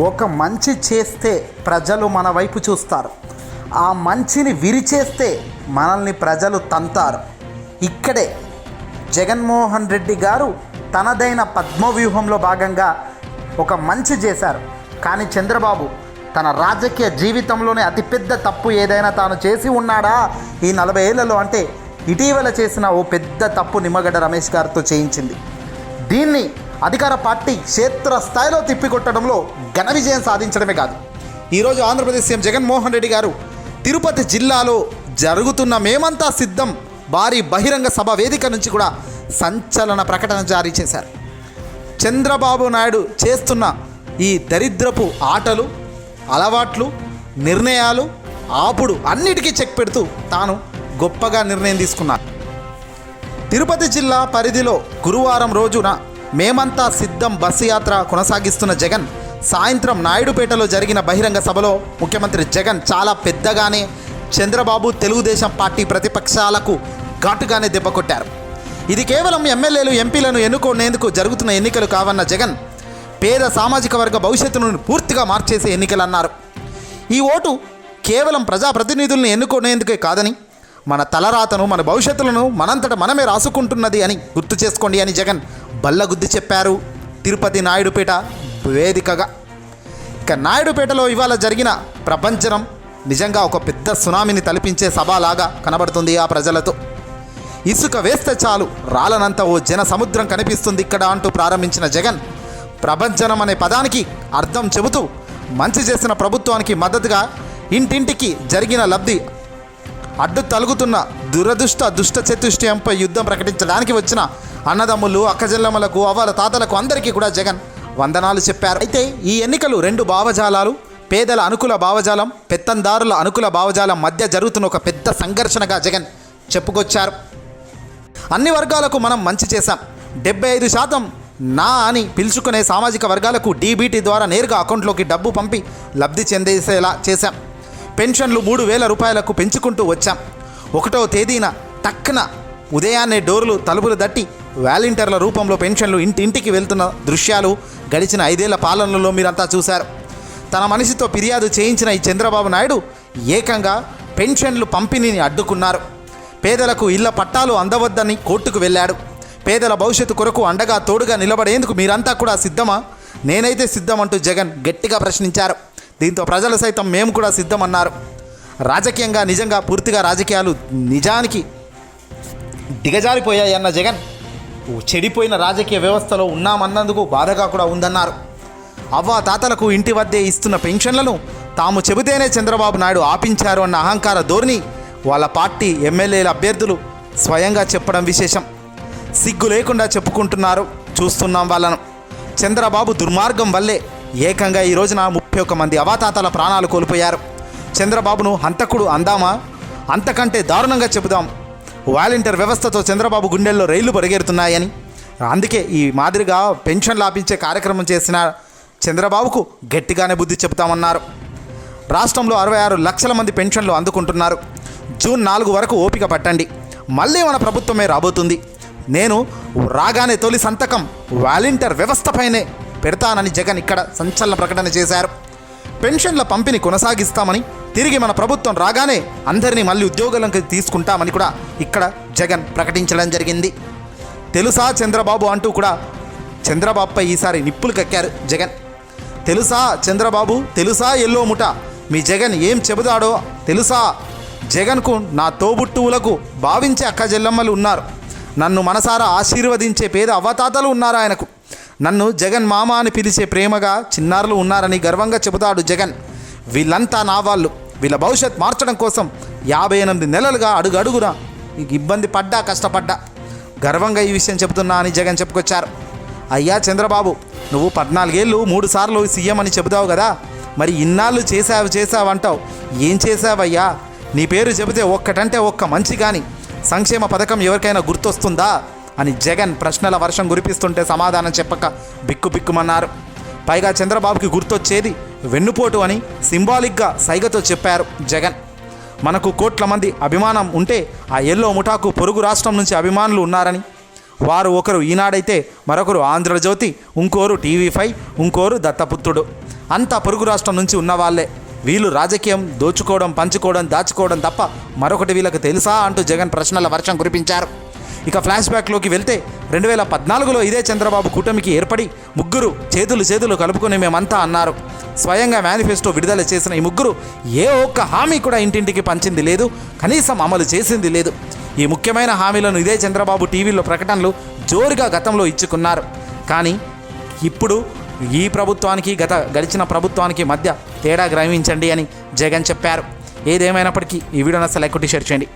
ఒక మంచి చేస్తే ప్రజలు మన వైపు చూస్తారు, ఆ మంచిని విరిచేస్తే మనల్ని ప్రజలు తంతారు. ఇక్కడే జగన్మోహన్ రెడ్డి గారు తనదైన పద్మవ్యూహంలో భాగంగా ఒక మంచి చేశారు. కానీ చంద్రబాబు తన రాజకీయ జీవితంలోనే అతిపెద్ద తప్పు ఏదైనా తాను చేసి ఉన్నాడా ఈ 40 ఏళ్లలో అంటే ఇటీవల చేసిన ఓ పెద్ద తప్పు నిమ్మగడ్డ రమేష్ గారితో చేయించింది. దీన్ని అధికార పార్టీ క్షేత్రస్థాయిలో తిప్పికొట్టడంలో ఘన విజయం సాధించడమే కాదు, ఈరోజు ఆంధ్రప్రదేశ్ సీఎం జగన్మోహన్ రెడ్డి గారు తిరుపతి జిల్లాలో జరుగుతున్న మేమంతా సిద్ధం భారీ బహిరంగ సభ వేదిక నుంచి కూడా సంచలన ప్రకటన జారీ చేశారు. చంద్రబాబు నాయుడు చేస్తున్న ఈ దరిద్రపు ఆటలు, అలవాట్లు, నిర్ణయాలు, ఆపుడు అన్నిటికీ చెక్ పెడుతూ తాను గొప్పగా నిర్ణయం తీసుకున్నారు. తిరుపతి జిల్లా పరిధిలో గురువారం రోజున మేమంతా సిద్ధం బస్సు యాత్ర కొనసాగిస్తున్న జగన్ సాయంత్రం నాయుడుపేటలో జరిగిన బహిరంగ సభలో ముఖ్యమంత్రి జగన్ చాలా పెద్దగానే చంద్రబాబు, తెలుగుదేశం పార్టీ ప్రతిపక్షాలకు ఘాటుగానే దెబ్బ కొట్టారు. ఇది కేవలం ఎమ్మెల్యేలు, ఎంపీలను ఎన్నుకునేందుకు జరుగుతున్న ఎన్నికలు కావన్న జగన్ పేద సామాజిక వర్గ భవిష్యత్తును పూర్తిగా మార్చేసే ఎన్నికలన్నారు. ఈ ఓటు కేవలం ప్రజాప్రతినిధులను ఎన్నుకునేందుకే కాదని మన తలరాతను, మన భవిష్యత్తులను మనంతట మనమే రాసుకుంటున్నది అని గుర్తు చేసుకోండి అని జగన్ బల్లగుద్ది చెప్పారు తిరుపతి నాయుడుపేట వేదికగా. ఇక నాయుడుపేటలో ఇవాళ జరిగిన ప్రభంజనం నిజంగా ఒక పెద్ద సునామీని తలపించే సభలాగా కనబడుతుంది. ఆ ప్రజలతో ఇసుక వేస్తే చాలు రాలనంత ఓ జన సముద్రం కనిపిస్తుంది ఇక్కడ అంటూ ప్రారంభించిన జగన్ ప్రభంజనం అనే పదానికి అర్థం చెబుతూ మంచి చేసిన ప్రభుత్వానికి మద్దతుగా ఇంటింటికి జరిగిన లబ్ధి అడ్డు తలుగుతున్న దుష్ట చతుష్టయంపై యుద్ధం ప్రకటించడానికి వచ్చిన అన్నదమ్ములు, అక్కజెల్లమ్మలకు, అవ్వల తాతలకు అందరికీ కూడా జగన్ వందనాలు చెప్పారు. అయితే ఈ ఎన్నికలు 2 భావజాలాలు, పేదల అనుకూల భావజాలం, పెత్తందారుల అనుకూల భావజాలం మధ్య జరుగుతున్న ఒక పెద్ద సంఘర్షణగా జగన్ చెప్పుకొచ్చారు. అన్ని వర్గాలకు మనం మంచి చేశాం, 75% నా అని పిలుచుకునే సామాజిక వర్గాలకు డీబీటీ ద్వారా నేరుగా అకౌంట్లోకి డబ్బు పంపి లబ్ధి చెందేసేలా చేశాం. పెన్షన్లు 3,000 రూపాయలకు పెంచుకుంటూ వచ్చాం. 1వ తేదీన టక్కున ఉదయాన్నే డోర్లు తలుపులు దట్టి వాలంటీర్ల రూపంలో పెన్షన్లు ఇంటింటికి వెళ్తున్న దృశ్యాలు గడిచిన 5 ఏళ్ల పాలనలో మీరంతా చూశారు. తన మనిషితో ఫిర్యాదు చేయించిన ఈ చంద్రబాబు నాయుడు ఏకంగా పెన్షన్లు పంపిణీని అడ్డుకున్నారు. పేదలకు ఇళ్ల పట్టాలు అందవద్దని కోర్టుకు వెళ్ళాడు. పేదల భవిష్యత్తు కొరకు అండగా తోడుగా నిలబడేందుకు మీరంతా కూడా సిద్ధమా? నేనైతే సిద్ధమంటూ జగన్ గట్టిగా ప్రశ్నించారు. దీంతో ప్రజలు సైతం మేము కూడా సిద్ధమన్నారు. రాజకీయంగా నిజంగా పూర్తిగా రాజకీయాలు నిజానికి దిగజారిపోయాయన్న జగన్ చెడిపోయిన రాజకీయ వ్యవస్థలో ఉన్నామన్నందుకు బాధగా కూడా ఉందన్నారు. అవ్వ తాతలకు ఇంటి వద్దే ఇస్తున్న పెన్షన్లను తాము చెబితేనే చంద్రబాబు నాయుడు ఆపించారు అన్న అహంకార ధోరణి వాళ్ళ పార్టీ ఎమ్మెల్యేల అభ్యర్థులు స్వయంగా చెప్పడం విశేషం. సిగ్గు లేకుండా చెప్పుకుంటున్నారు. చూస్తున్నాం వాళ్ళను. చంద్రబాబు దుర్మార్గం వల్లే ఏకంగా ఈ రోజున 31 మంది అవాతాతల ప్రాణాలు కోల్పోయారు. చంద్రబాబును హంతకుడు అందామా? అంతకంటే దారుణంగా చెబుదాం. వాలంటీర్ వ్యవస్థతో చంద్రబాబు గుండెల్లో రైళ్లు పరిగెడుతున్నాయని, అందుకే ఈ మాదిరిగా పెన్షన్లు ఆపించే కార్యక్రమం చేసిన చంద్రబాబుకు గట్టిగానే బుద్ధి చెబుతామన్నారు. రాష్ట్రంలో 66 లక్షల మంది పెన్షన్లు అందుకుంటున్నారు. జూన్ 4 వరకు ఓపిక పట్టండి, మళ్ళీ మన ప్రభుత్వమే రాబోతుంది. నేను రాగానే తొలి సంతకం వాలంటీర్ వ్యవస్థపైనే పెడతానని జగన్ ఇక్కడ సంచలన ప్రకటన చేశారు. పెన్షన్ల పంపిణీ కొనసాగిస్తామని, తిరిగి మన ప్రభుత్వం రాగానే అందరినీ మళ్ళీ ఉద్యోగాలకు తీసుకుంటామని కూడా ఇక్కడ జగన్ ప్రకటించడం జరిగింది. తెలుసా చంద్రబాబు అంటూ కూడా చంద్రబాబుపై ఈసారి నిప్పులు కక్కారు జగన్. తెలుసా చంద్రబాబు, తెలుసా ఎల్లో ముఠ, మీ జగన్ ఏం చెబుతాడో తెలుసా? జగన్కు నా తోబుట్టువులకు భావించే అక్క చెల్లెమ్మలు ఉన్నారు. నన్ను మనసారా ఆశీర్వదించే పేద అవ్వతాతలు ఉన్నారు. ఆయనకు నన్ను జగన్ మామ అని పిలిచే ప్రేమగా చిన్నారులు ఉన్నారని గర్వంగా చెబుతాడు జగన్. వీళ్ళంతా నా వాళ్ళు. వీళ్ళ భవిష్యత్ మార్చడం కోసం 58 నెలలుగా అడుగడుగున ఇబ్బంది పడ్డా, కష్టపడ్డా. గర్వంగా ఈ విషయం చెబుతున్నా అని జగన్ చెప్పుకొచ్చారు. అయ్యా చంద్రబాబు, నువ్వు 14 ఏళ్ళు 3 సార్లు సీఎం అని చెబుతావు కదా, మరి ఇన్నాళ్ళు చేసావంటావు. ఏం చేసావయ్యా? నీ పేరు చెబితే ఒక్కటంటే ఒక్క మంచి కానీ సంక్షేమ పథకం ఎవరికైనా గుర్తొస్తుందా అని జగన్ ప్రశ్నల వర్షం కురిపిస్తుంటే సమాధానం చెప్పక బిక్కుబిక్కుమన్నారు. పైగా చంద్రబాబుకి గుర్తొచ్చేది వెన్నుపోటు అని సింబాలిక్గా సైగతో చెప్పారు జగన్. మనకు కోట్ల మంది అభిమానం ఉంటే ఆ ఎల్లో ముఠాకు పొరుగు రాష్ట్రం నుంచి అభిమానులు ఉన్నారని, వారు ఒకరు ఈనాడైతే మరొకరు ఆంధ్రజ్యోతి, ఇంకోరు TV5, ఇంకోరు దత్తపుత్రుడు. అంతా పొరుగు రాష్ట్రం నుంచి ఉన్నవాళ్లే. వీళ్ళు రాజకీయం దోచుకోవడం, పంచుకోవడం, దాచుకోవడం తప్ప మరొకటి వీళ్ళకి తెలుసా అంటూ జగన్ ప్రశ్నల వర్షం కురిపించారు. ఇక ఫ్లాష్ బ్యాక్లోకి వెళ్తే 2014లో ఇదే చంద్రబాబు కూటమికి ఏర్పడి ముగ్గురు చేతులు కలుపుకొని మేమంతా అన్నారు. స్వయంగా మేనిఫెస్టో విడుదల చేసిన ఈ ముగ్గురు ఏ ఒక్క హామీ కూడా ఇంటింటికి పంచింది లేదు, కనీసం అమలు చేసింది లేదు. ఈ ముఖ్యమైన హామీలను ఇదే చంద్రబాబు టీవీలో ప్రకటనలు జోరుగా గతంలో ఇచ్చుకున్నారు. కానీ ఇప్పుడు ఈ ప్రభుత్వానికి గడిచిన ప్రభుత్వానికి మధ్య తేడా గ్రహించండి అని జగన్ చెప్పారు. ఏదేమైనప్పటికీ ఈ వీడియోని అసలు లైక్ కొట్టి షేర్ చేయండి.